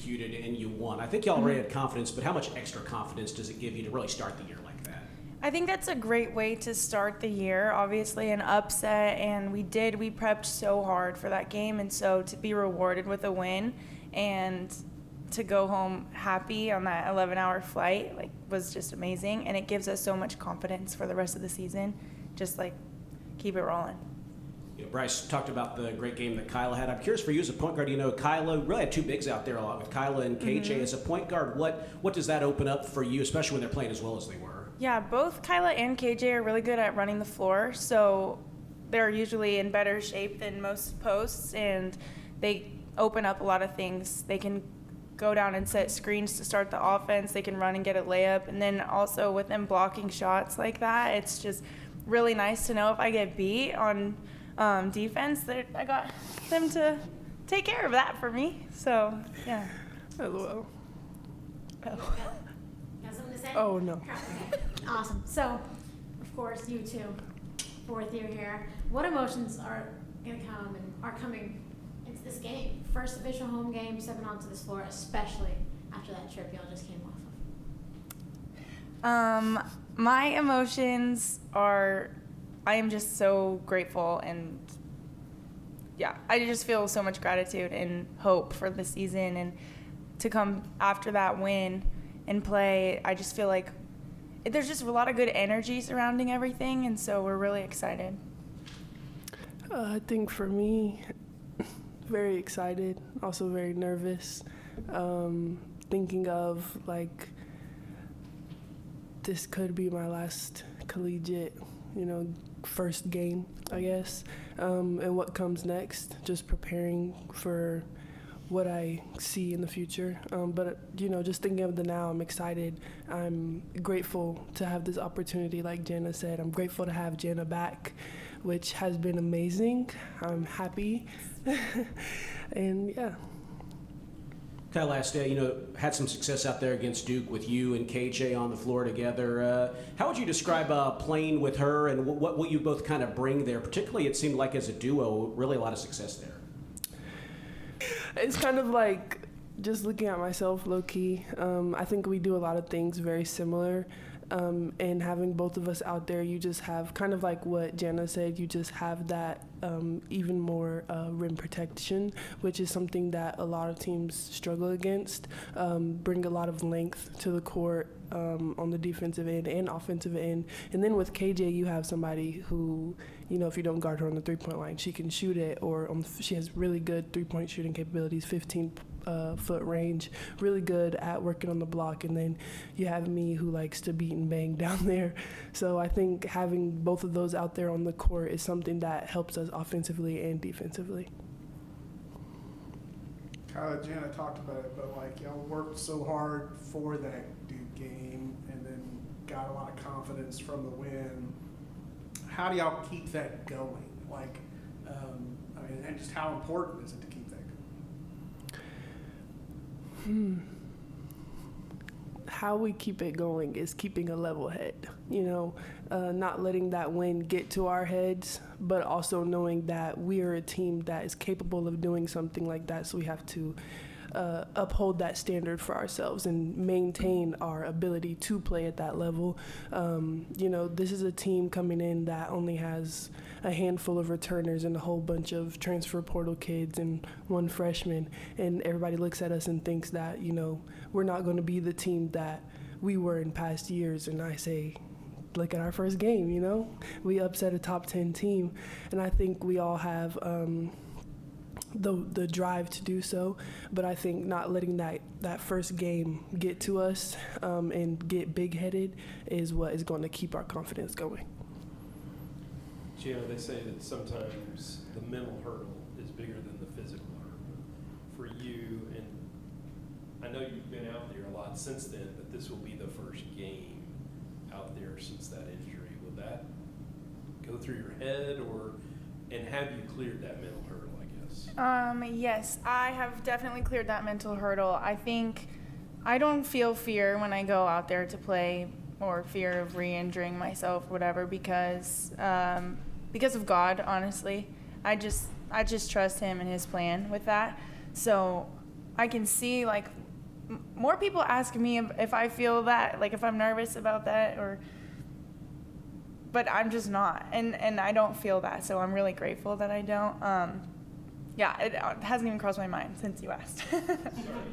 executed and you won. I think you already had confidence, but how much extra confidence does it give you to really start the year like that? I think that's a great way to start the year. Obviously an upset, and we prepped so hard for that game, and so to be rewarded with a win and to go home happy on that 11-hour flight was just amazing, and it gives us so much confidence for the rest of the season. Just keep it rolling. Bryce talked about the great game that Kyla had. I'm curious for you as a point guard. Kyla really had two bigs out there a lot with Kyla and KJ. As a point guard, what does that open up for you, especially when they're playing as well as they were? Yeah, both Kyla and KJ are really good at running the floor, so they're usually in better shape than most posts, and they open up a lot of things. They can go down and set screens to start the offense. They can run and get a layup, and then also with them blocking shots like that, it's just really nice to know if I get beat on defense that I got them to take care of that for me. So yeah. LOL. Got something to say? Oh, no. Okay. Awesome. So, of course, you two, fourth year here. What emotions are going to come and are coming into this game? First official home game, stepping onto this floor, especially after that trip y'all just came off of. My emotions are, I am just so grateful, and yeah, I just feel so much gratitude and hope for the season, and to come after that win and play, I just feel like there's just a lot of good energy surrounding everything, and so we're really excited. I think for me, very excited, also very nervous, thinking of this could be my last collegiate, first game, I guess, and what comes next, just preparing for what I see in the future. But just thinking of the now, I'm excited. I'm grateful to have this opportunity, like Jana said. I'm grateful to have Jana back, which has been amazing. I'm happy. And yeah. Kyle, last day, had some success out there against Duke with you and KJ on the floor together. How would you describe playing with her, and what you both kind of bring there? Particularly, it seemed like as a duo, really a lot of success there. It's kind of just looking at myself low-key. I think we do a lot of things very similar. And having both of us out there, you just have kind of like what Jana said, you just have that even more rim protection, which is something that a lot of teams struggle against, bring a lot of length to the court on the defensive end and offensive end. And then with KJ, you have somebody who, if you don't guard her on the three-point line, she can shoot it, or she has really good three-point shooting capabilities, 15-foot range, really good at working on the block. And then you have me, who likes to beat and bang down there. So I think having both of those out there on the court is something that helps us offensively and defensively. Kyla, Jana talked about it, but y'all worked so hard for that Duke game and then got a lot of confidence from the win. How do y'all keep that going? And just how important is it to keep that going? How we keep it going is keeping a level head, not letting that win get to our heads, but also knowing that we are a team that is capable of doing something like that. So we have to uphold that standard for ourselves and maintain our ability to play at that level. This is a team coming in that only has a handful of returners and a whole bunch of transfer portal kids and one freshman, and everybody looks at us and thinks that, we're not going to be the team that we were in past years. And I say, look at our first game, we upset a top 10 team, and I think we all have the drive to do so, but I think not letting that first game get to us and get big-headed is what is going to keep our confidence going. They say that sometimes the mental hurdle is bigger than the physical hurdle for you, and I know you've been out there a lot since then, but this will be the first game out there since that injury. Will that go through your head, and have you cleared that mental hurdle, I guess? Yes, I have definitely cleared that mental hurdle. I think I don't feel fear when I go out there to play, or fear of re-injuring myself or whatever, because of God, honestly. I just trust him and his plan with that. So I can see like more people ask me if I feel that, like if I'm nervous about that, but I'm just not, and I don't feel that, so I'm really grateful that I don't. Yeah, it hasn't even crossed my mind since you asked.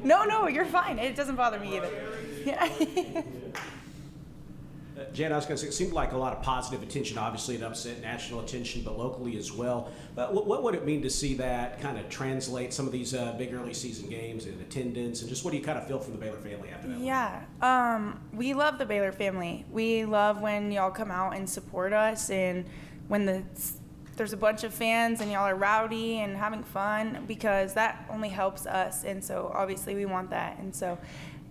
No, you're fine. It doesn't bother me either. Yeah. Jan, I was going to say, it seemed like a lot of positive attention, obviously it upset national attention, but locally as well. But what would it mean to see that kind of translate some of these big early season games in attendance, and just what do you kind of feel from the Baylor family after that? Yeah, we love the Baylor family. We love when y'all come out and support us, and when there's a bunch of fans and y'all are rowdy and having fun, because that only helps us, and so obviously we want that. And so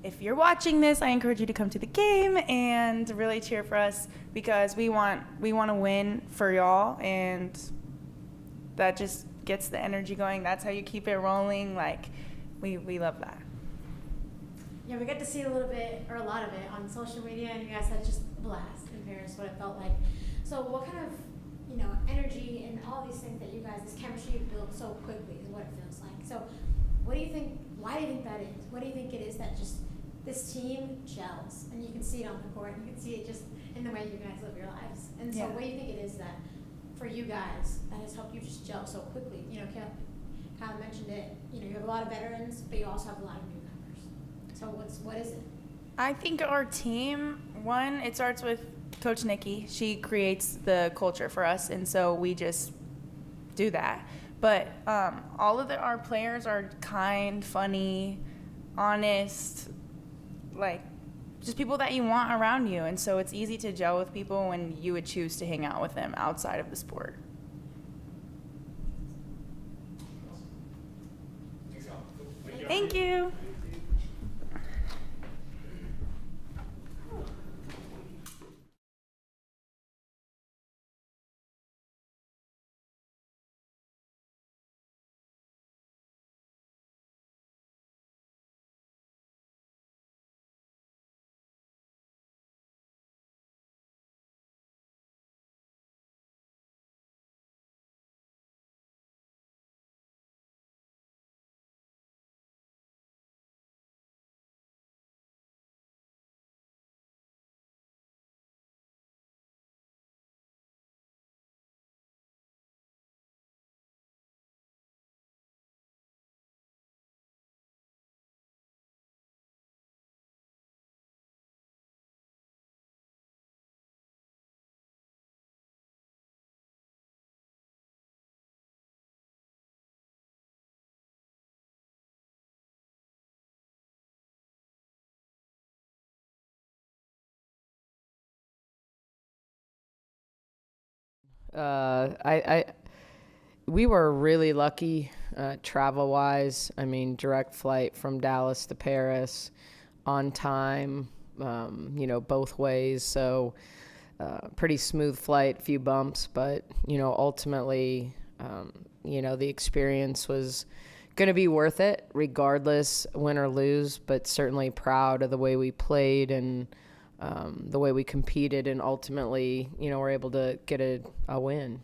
if you're watching this, I encourage you to come to the game and really cheer for us, because we want to win for y'all, and that just gets the energy going. That's how you keep it rolling. Like, we love that. Yeah, we got to see a little bit, or a lot of it, on social media, and you guys had just a blast in Paris, what it felt like. So what kind of, energy and all these things that you guys, this chemistry you built so quickly is what it feels like. So what do you think, why do you think that is? What do you think it is that just this team gels, and you can see it on the court, and you can see it just in the way you guys live your lives? And so what do you think it is that, for you guys, that has helped you just gel so quickly? Kyle mentioned it, you have a lot of veterans, but you also have a lot of newcomers. So what is it? I think our team, one, it starts with Coach Nikki. She creates the culture for us, and so we just do that. But all of our players are kind, funny, honest, like just people that you want around you, and so it's easy to gel with people when you would choose to hang out with them outside of the sport. Thank you. We were really lucky travel wise. I mean, direct flight from Dallas to Paris on time, both ways. So pretty smooth flight, few bumps, but, ultimately, the experience was going to be worth it regardless, win or lose, but certainly proud of the way we played and the way we competed, and ultimately, we're able to get a win.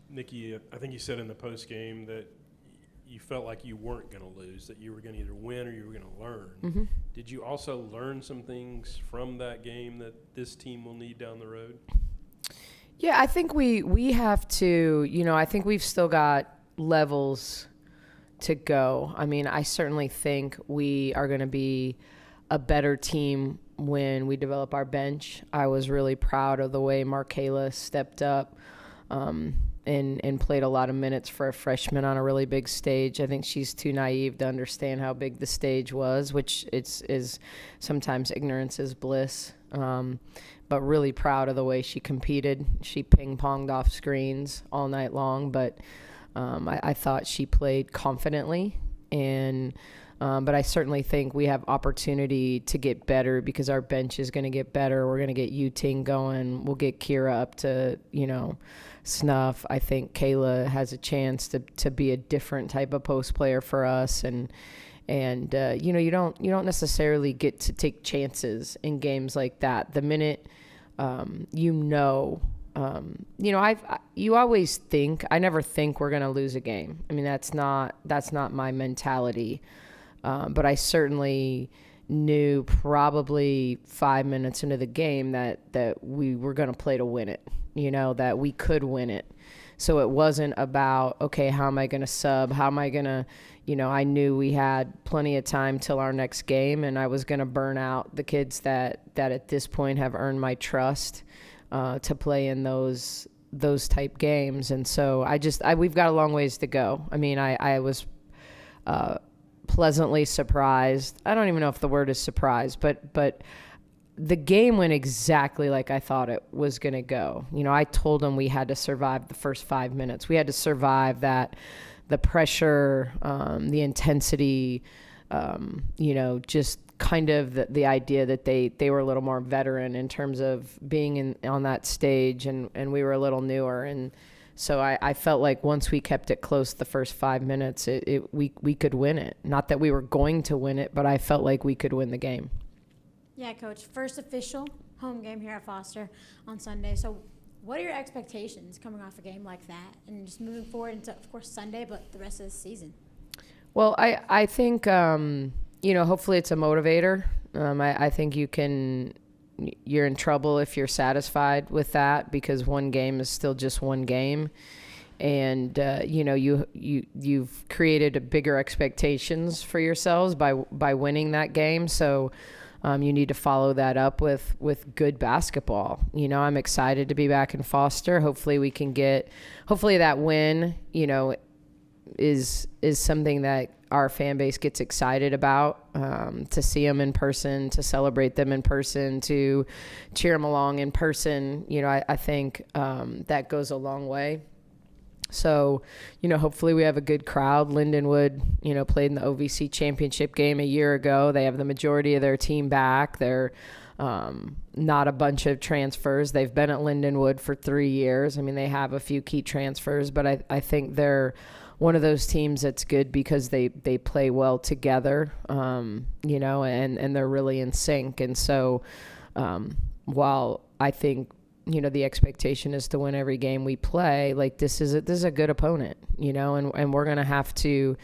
Nikki, I think you said in the post game that you felt like you weren't going to lose, that you were going to either win or you were going to learn. Mm-hmm. Did you also learn some things from that game that this team will need down the road? Yeah, I think we have to, I think we've still got levels to go. I mean, I certainly think we are going to be a better team when we develop our bench. I was really proud of the way Markayla stepped up and played a lot of minutes for a freshman on a really big stage. I think she's too naive to understand how big the stage was, which is sometimes ignorance is bliss. But really proud of the way she competed. She ping-ponged off screens all night long, but I thought she played confidently. But I certainly think we have opportunity to get better because our bench is going to get better. We're going to get Yu-Ting going. We'll get Kira up to, snuff. I think Kayla has a chance to be a different type of post player for us. And you don't necessarily get to take chances in games like that. The minute you always think, I never think we're going to lose a game. I mean, that's not my mentality. But I certainly knew probably 5 minutes into the game that we were going to play to win it, that we could win it. So it wasn't about, okay, how am I going to sub? How am I going to, I knew we had plenty of time till our next game, and I was going to burn out the kids that at this point have earned my trust to play in those type games. And so we've got a long ways to go. I mean, I was pleasantly surprised. I don't even know if the word is surprised, but the game went exactly like I thought it was going to go. I told them we had to survive the first 5 minutes. We had to survive the pressure, the intensity, just kind of the idea that they were a little more veteran in terms of being on that stage, and we were a little newer. And so I felt like once we kept it close the first 5 minutes, we could win it. Not that we were going to win it, but I felt like we could win the game. Yeah, Coach. First official home game here at Foster on Sunday. So what are your expectations coming off a game like that and just moving forward into, of course, Sunday, but the rest of the season? Well, I think, hopefully it's a motivator. I think you're in trouble if you're satisfied with that, because one game is still just one game. And, you've created bigger expectations for yourselves by winning that game. So you need to follow that up with good basketball. I'm excited to be back in Foster. Hopefully that win, is something that our fan base gets excited about, to see them in person, to celebrate them in person, to cheer them along in person. I think that goes a long way. So, hopefully we have a good crowd. Lindenwood, played in the OVC championship game a year ago. They have the majority of their team back. They're not a bunch of transfers. They've been at Lindenwood for 3 years. I mean, they have a few key transfers, but I think they're one of those teams that's good because they play well together, and they're really in sync. And so while I think, the expectation is to win every game we play, like this is a good opponent, and we're going to have to,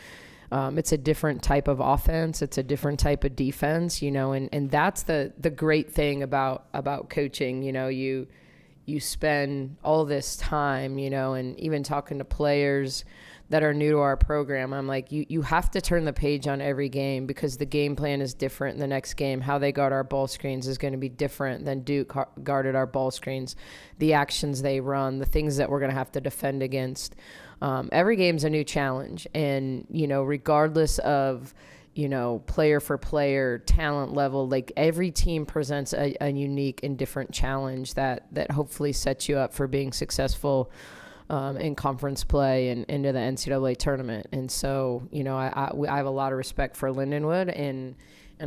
it's a different type of offense. It's a different type of defense, and that's the great thing about coaching. You spend all this time, and even talking to players that are new to our program, I'm like, you have to turn the page on every game, because the game plan is different in the next game. How they guard our ball screens is going to be different than Duke guarded our ball screens. The actions they run, the things that we're going to have to defend against. Every game's a new challenge. And, regardless of, player for player, talent level, like every team presents a unique and different challenge that hopefully sets you up for being successful in conference play and into the NCAA tournament. And so, I have a lot of respect for Lindenwood, and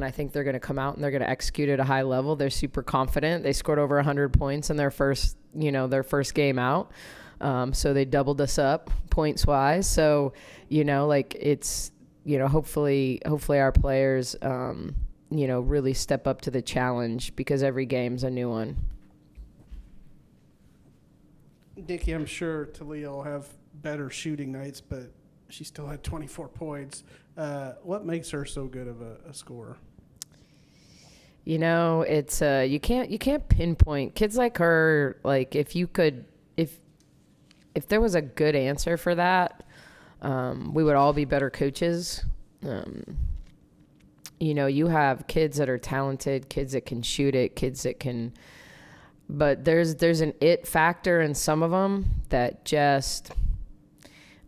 I think they're going to come out and they're going to execute at a high level. They're super confident. They scored over 100 points in their first game out. So they doubled us up points wise. So, it's, hopefully our players, really step up to the challenge, because every game's a new one. Nikki, I'm sure Talia will have better shooting nights, but she still had 24 points. What makes her so good of a scorer? It's you can't pinpoint kids like her. Like if there was a good answer for that, we would all be better coaches. You have kids that are talented, kids that can shoot it, kids that can. But there's an it factor in some of them that just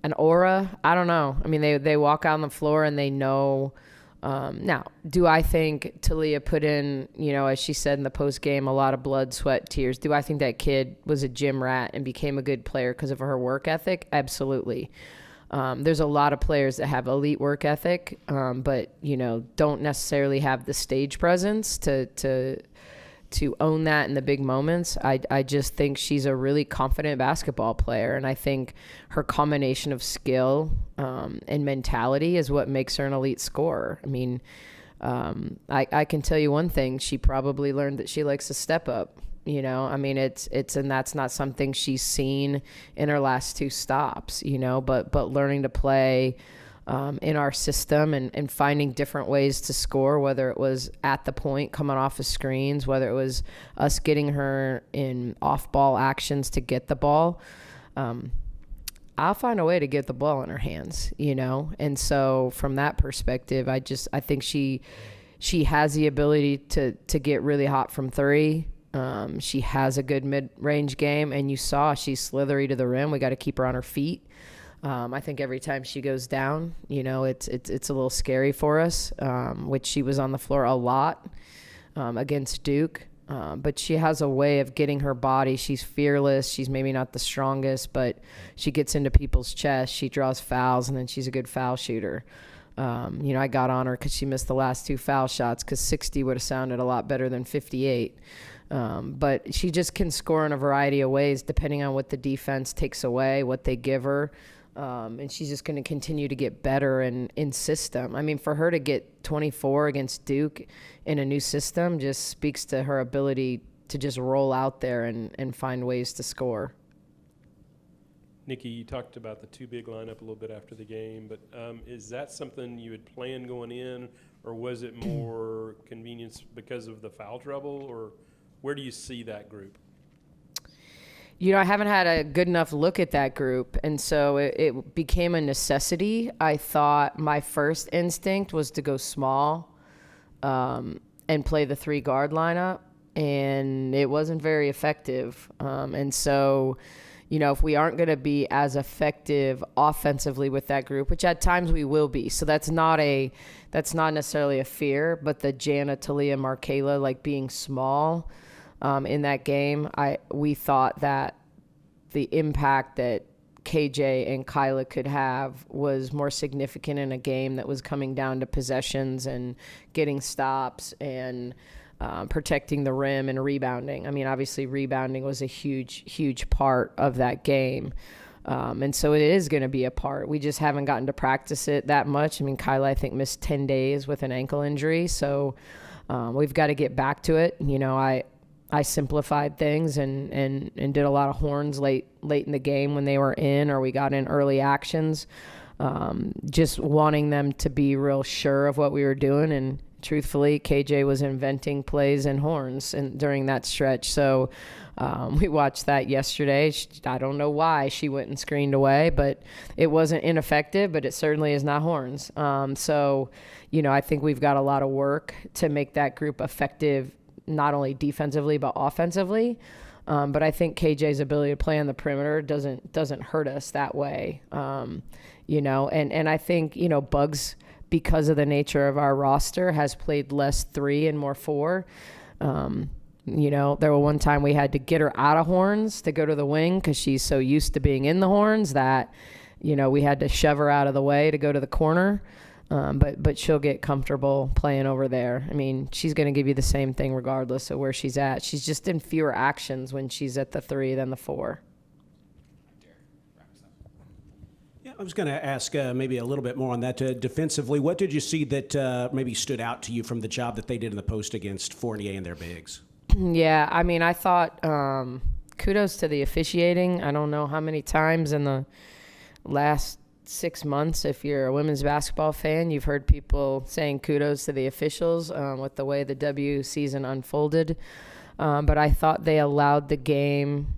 an aura. I don't know. I mean, they walk out on the floor and they know. Now, do I think Talia put in, as she said in the post game, a lot of blood, sweat, tears? Do I think that kid was a gym rat and became a good player because of her work ethic? Absolutely. There's a lot of players that have elite work ethic, but don't necessarily have the stage presence to own that in the big moments. I just think she's a really confident basketball player, and I think her combination of skill and mentality is what makes her an elite scorer. I mean, I can tell you one thing. She probably learned that she likes to step up, You know, I mean, and that's not something she's seen in her last 2 stops, you know, but learning to play in our system and finding different ways to score, whether it was at the point coming off of screens, whether it was us getting her in off ball actions to get the ball. I'll find a way to get the ball in her hands, you know? And so from that perspective, I think she has the ability to get really hot from 3. She has a good mid-range game, and you saw she's slithery to the rim. We got to keep her on her feet. I think every time she goes down, you know, it's a little scary for us, which she was on the floor a lot against Duke. But she has a way of getting her body. She's fearless. She's maybe not the strongest, but she gets into people's chests. She draws fouls, and then she's a good foul shooter. You know, I got on her because she missed the last 2 foul shots, because 60 would have sounded a lot better than 58. But she just can score in a variety of ways depending on what the defense takes away, what they give her. And she's just going to continue to get better in system. I mean, for her to get 24 against Duke in a new system just speaks to her ability to just roll out there and find ways to score. Nikki, you talked about the 2 big lineup a little bit after the game, but is that something you had planned going in, or was it more convenience because of the foul trouble, or where do you see that group? You know, I haven't had a good enough look at that group, and so it became a necessity. I thought my first instinct was to go small and play the 3 guard lineup, and it wasn't very effective. And so, you know, if we aren't going to be as effective offensively with that group, which at times we will be, so that's not necessarily a fear, but the Jana, Talia, Markayla, like being small in that game, we thought that the impact that KJ and Kyla could have was more significant in a game that was coming down to possessions and getting stops and protecting the rim and rebounding. I mean, obviously rebounding was a huge part of that game. And so it is going to be a part. We just haven't gotten to practice it that much. I mean, Kyla, I think, missed 10 days with an ankle injury. So we've got to get back to it. You know, I simplified things and did a lot of horns late in the game when they were in, or we got in early actions, just wanting them to be real sure of what we were doing. And truthfully, KJ was inventing plays and horns during that stretch. So we watched that yesterday. I don't know why she went and screened away, but it wasn't ineffective, but it certainly is not horns. So, you know, I think we've got a lot of work to make that group effective, not only defensively but offensively. But I think KJ's ability to play on the perimeter doesn't hurt us that way. You know, and I think, you know, Bugs, because of the nature of our roster, has played less 3 and more 4. You know, there was one time we had to get her out of horns to go to the wing because she's so used to being in the horns that, you know, we had to shove her out of the way to go to the corner. But she'll get comfortable playing over there. I mean, she's going to give you the same thing regardless of where she's at. She's just in fewer actions when she's at the 3 than the 4. Yeah, I was going to ask maybe a little bit more on that. Defensively, what did you see that maybe stood out to you from the job that they did in the post against Fournier and their bigs? Yeah, I mean, I thought kudos to the officiating. I don't know how many times in the last 6 months, if you're a women's basketball fan, you've heard people saying kudos to the officials with the way the W season unfolded. But I thought they allowed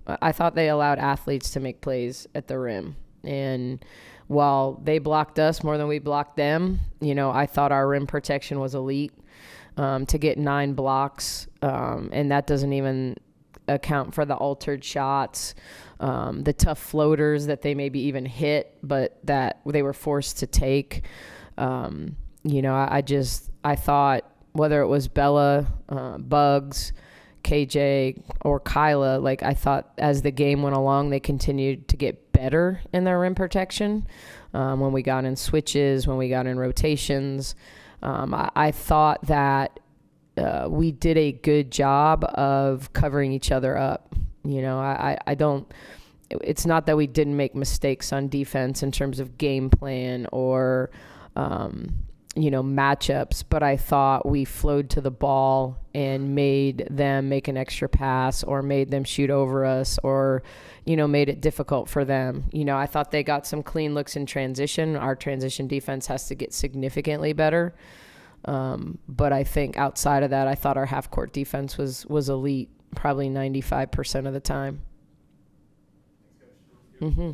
athletes to make plays at the rim. And while they blocked us more than we blocked them, you know, I thought our rim protection was elite. To get 9 blocks, and that doesn't even account for the altered shots, the tough floaters that they maybe even hit, but that they were forced to take. You know, I thought whether it was Bella, Bugs, KJ, or Kyla, like I thought as the game went along, they continued to get better in their rim protection. When we got in switches, when we got in rotations, I thought that we did a good job of covering each other up. You know, I don't, it's not that we didn't make mistakes on defense in terms of game plan or, matchups, but I thought we flowed to the ball and made them make an extra pass or made them shoot over us or, made it difficult for them. I thought they got some clean looks in transition. Our transition defense has to get significantly better. But I think outside of that, I thought our half court defense was elite, probably 95% of the time. Mm-hmm.